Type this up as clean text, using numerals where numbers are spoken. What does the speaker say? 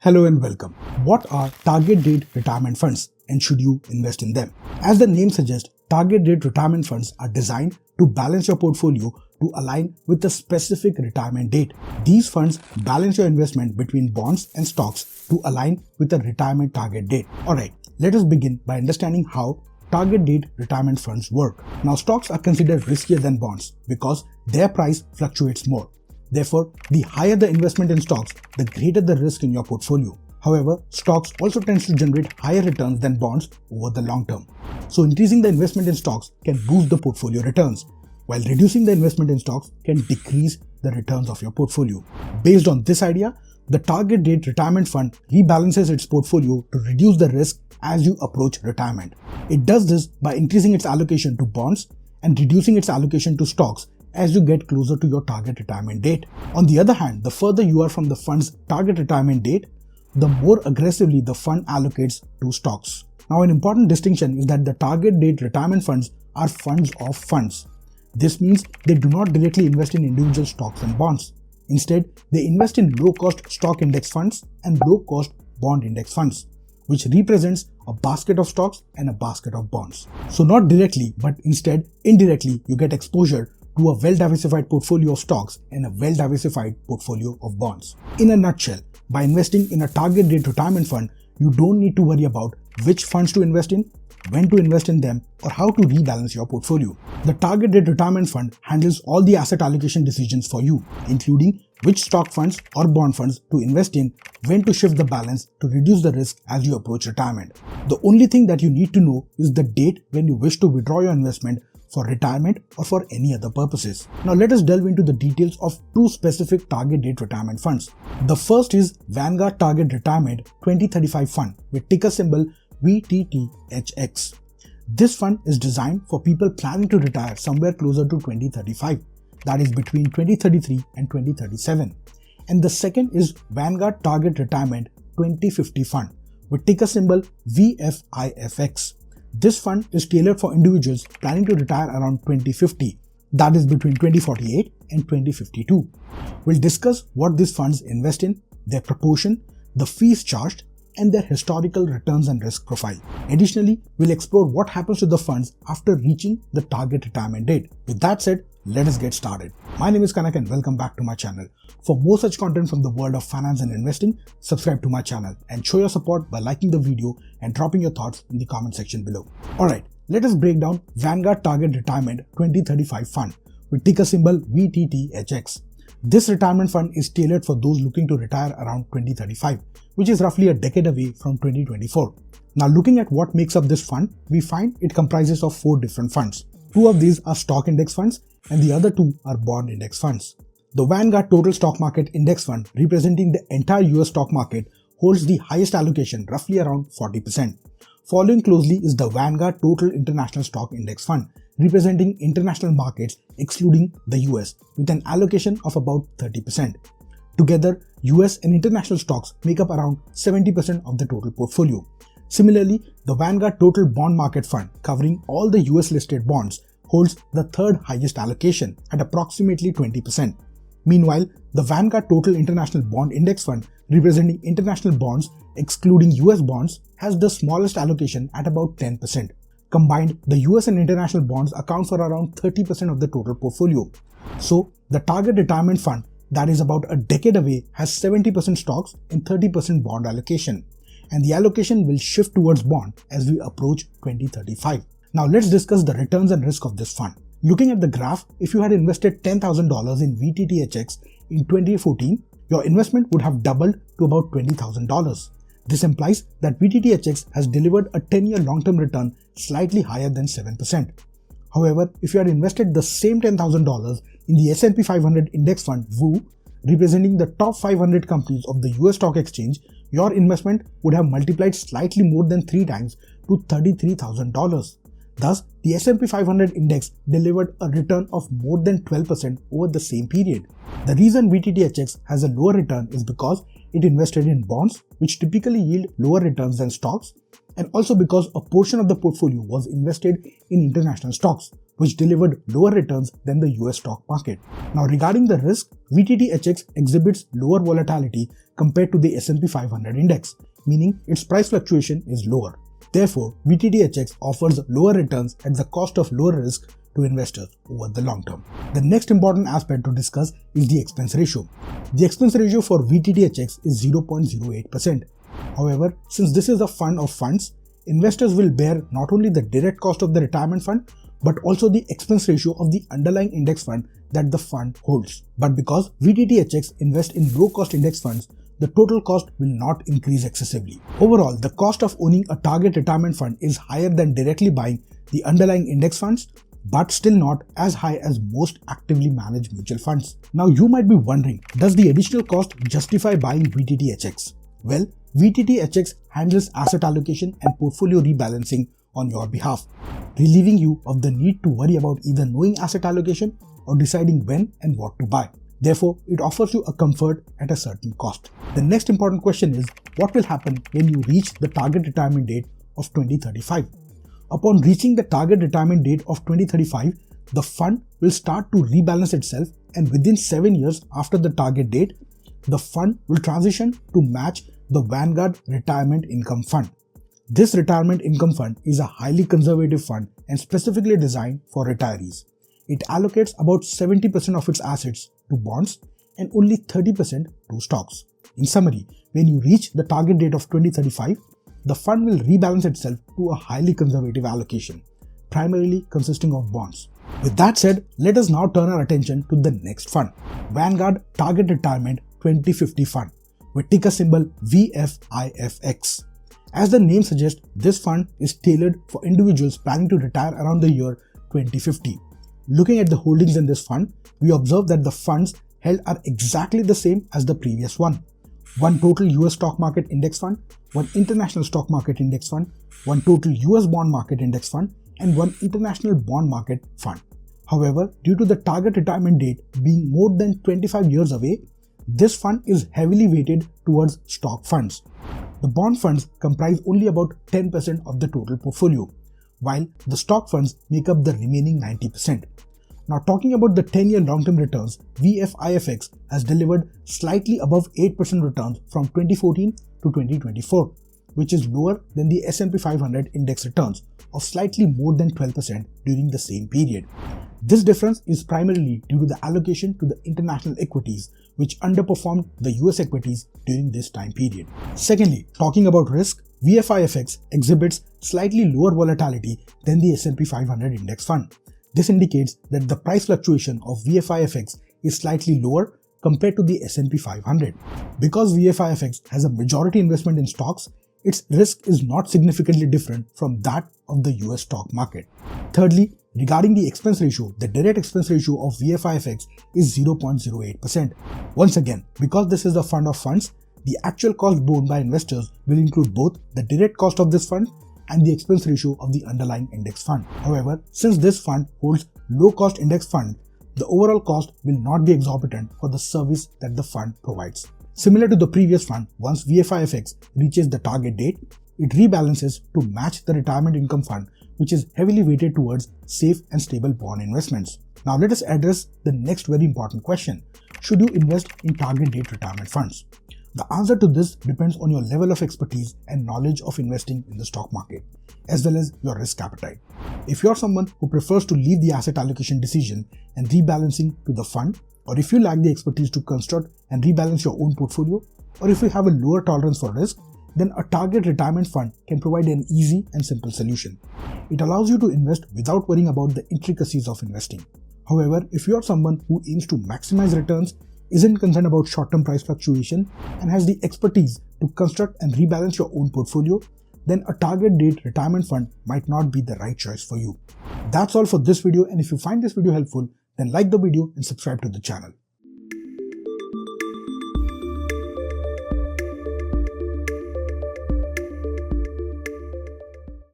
Hello and welcome. What are target date retirement funds and should you invest in them? As the name suggests, target date retirement funds are designed to balance your portfolio to align with a specific retirement date. These funds balance your investment between bonds and stocks to align with a retirement target date. Alright, let us begin by understanding how target date retirement funds work. Now, stocks are considered riskier than bonds because their price fluctuates more. Therefore, the higher the investment in stocks, the greater the risk in your portfolio. However, stocks also tends to generate higher returns than bonds over the long term. So increasing the investment in stocks can boost the portfolio returns, while reducing the investment in stocks can decrease the returns of your portfolio. Based on this idea, the target date retirement fund rebalances its portfolio to reduce the risk as you approach retirement. It does this by increasing its allocation to bonds and reducing its allocation to stocks as you get closer to your target retirement date. On the other hand, the further you are from the fund's target retirement date, the more aggressively the fund allocates to stocks. Now, an important distinction is that the target date retirement funds are funds of funds. This means they do not directly invest in individual stocks and bonds. Instead, they invest in low-cost stock index funds and low-cost bond index funds, which represents a basket of stocks and a basket of bonds. So not directly, but instead indirectly, you get exposure to a well-diversified portfolio of stocks and a well-diversified portfolio of bonds. In a nutshell, by investing in a target date retirement fund, you don't need to worry about which funds to invest in, when to invest in them, or how to rebalance your portfolio. The target date retirement fund handles all the asset allocation decisions for you, including which stock funds or bond funds to invest in, when to shift the balance to reduce the risk as you approach retirement. The only thing that you need to know is the date when you wish to withdraw your investment for retirement or for any other purposes. Now let us delve into the details of two specific target date retirement funds. The first is Vanguard Target Retirement 2035 Fund with ticker symbol VTTHX. This fund is designed for people planning to retire somewhere closer to 2035, that is between 2033 and 2037. And the second is Vanguard Target Retirement 2050 Fund with ticker symbol VFIFX. This fund is tailored for individuals planning to retire around 2050, that is between 2048 and 2052. We'll discuss what these funds invest in, their proportion, the fees charged, and their historical returns and risk profile. Additionally, we'll explore what happens to the funds after reaching the target retirement date. With that said, let us get started. My name is Kanak and welcome back to my channel. For more such content from the world of finance and investing, subscribe to my channel and show your support by liking the video and dropping your thoughts in the comment section below. Alright, let us break down Vanguard Target Retirement 2035 Fund with ticker symbol VTTHX. This retirement fund is tailored for those looking to retire around 2035, which is roughly a decade away from 2024. Now, looking at what makes up this fund, we find it comprises of 4 different funds. 2 of these are stock index funds and the other 2 are bond index funds. The Vanguard Total Stock Market Index Fund, representing the entire US stock market, holds the highest allocation, roughly around 40%. Following closely is the Vanguard Total International Stock Index Fund, representing international markets excluding the US, with an allocation of about 30%. Together, US and international stocks make up around 70% of the total portfolio. Similarly, the Vanguard Total Bond Market Fund, covering all the US listed bonds, holds the third highest allocation at approximately 20%. Meanwhile, the Vanguard Total International Bond Index Fund, representing international bonds excluding US bonds, has the smallest allocation at about 10%. Combined, the US and international bonds account for around 30% of the total portfolio. So, the target retirement fund, that is about a decade away, has 70% stocks and 30% bond allocation. And the allocation will shift towards bond as we approach 2035. Now let's discuss the returns and risk of this fund. Looking at the graph, if you had invested $10,000 in VTTHX in 2014, your investment would have doubled to about $20,000. This implies that VTTHX has delivered a 10-year long-term return slightly higher than 7%. However, if you had invested the same $10,000 in the S&P 500 Index Fund VOO, representing the top 500 companies of the US Stock Exchange, your investment would have multiplied slightly more than 3 times to $33,000. Thus, the S&P 500 index delivered a return of more than 12% over the same period. The reason VTTHX has a lower return is because it invested in bonds, which typically yield lower returns than stocks, and also because a portion of the portfolio was invested in international stocks, which delivered lower returns than the US stock market. Now regarding the risk, VTTHX exhibits lower volatility compared to the S&P 500 index, meaning its price fluctuation is lower. Therefore, VTTHX offers lower returns at the cost of lower risk to investors over the long term. The next important aspect to discuss is the expense ratio. The expense ratio for VTTHX is 0.08%. However, since this is a fund of funds, investors will bear not only the direct cost of the retirement fund, but also the expense ratio of the underlying index fund that the fund holds. But because VTTHX invests in low-cost index funds, the total cost will not increase excessively. Overall, the cost of owning a target retirement fund is higher than directly buying the underlying index funds, but still not as high as most actively managed mutual funds. Now you might be wondering, does the additional cost justify buying VTTHX? Well, VTTHX handles asset allocation and portfolio rebalancing on your behalf, relieving you of the need to worry about either knowing asset allocation or deciding when and what to buy. Therefore, it offers you a comfort at a certain cost. The next important question is, what will happen when you reach the target retirement date of 2035? Upon reaching the target retirement date of 2035, the fund will start to rebalance itself, and within 7 years after the target date, the fund will transition to match the Vanguard Retirement Income Fund. This retirement income fund is a highly conservative fund and specifically designed for retirees. It allocates about 70% of its assets to bonds and only 30% to stocks. In summary, when you reach the target date of 2035, the fund will rebalance itself to a highly conservative allocation, primarily consisting of bonds. With that said, let us now turn our attention to the next fund, Vanguard Target Retirement 2050 Fund, with ticker symbol VFIFX. As the name suggests, this fund is tailored for individuals planning to retire around the year 2050. Looking at the holdings in this fund, we observe that the funds held are exactly the same as the previous one. One total US stock market index fund, one international stock market index fund, one total US bond market index fund, and one international bond market fund. However, due to the target retirement date being more than 25 years away, this fund is heavily weighted towards stock funds. The bond funds comprise only about 10% of the total portfolio, while the stock funds make up the remaining 90%. Now talking about the 10-year long-term returns, VFIFX has delivered slightly above 8% returns from 2014 to 2024, which is lower than the S&P 500 index returns of slightly more than 12% during the same period. This difference is primarily due to the allocation to the international equities, which underperformed the US equities during this time period. Secondly, talking about risk, VFIFX exhibits slightly lower volatility than the S&P 500 index fund. This indicates that the price fluctuation of VFIFX is slightly lower compared to the S&P 500. Because VFIFX has a majority investment in stocks, its risk is not significantly different from that of the US stock market. Thirdly, regarding the expense ratio, the direct expense ratio of VFIFX is 0.08%. Once again, because this is a fund of funds, the actual cost borne by investors will include both the direct cost of this fund and the expense ratio of the underlying index fund. However, since this fund holds low-cost index fund, the overall cost will not be exorbitant for the service that the fund provides. Similar to the previous fund, once VFIFX reaches the target date, it rebalances to match the retirement income fund, which is heavily weighted towards safe and stable bond investments. Now let us address the next very important question. Should you invest in target date retirement funds? The answer to this depends on your level of expertise and knowledge of investing in the stock market, as well as your risk appetite. If you're someone who prefers to leave the asset allocation decision and rebalancing to the fund, or if you lack the expertise to construct and rebalance your own portfolio, or if you have a lower tolerance for risk, then a target retirement fund can provide an easy and simple solution. It allows you to invest without worrying about the intricacies of investing. However, if you are someone who aims to maximize returns, isn't concerned about short-term price fluctuation, and has the expertise to construct and rebalance your own portfolio, then a target date retirement fund might not be the right choice for you. That's all for this video, and if you find this video helpful, then like the video and subscribe to the channel.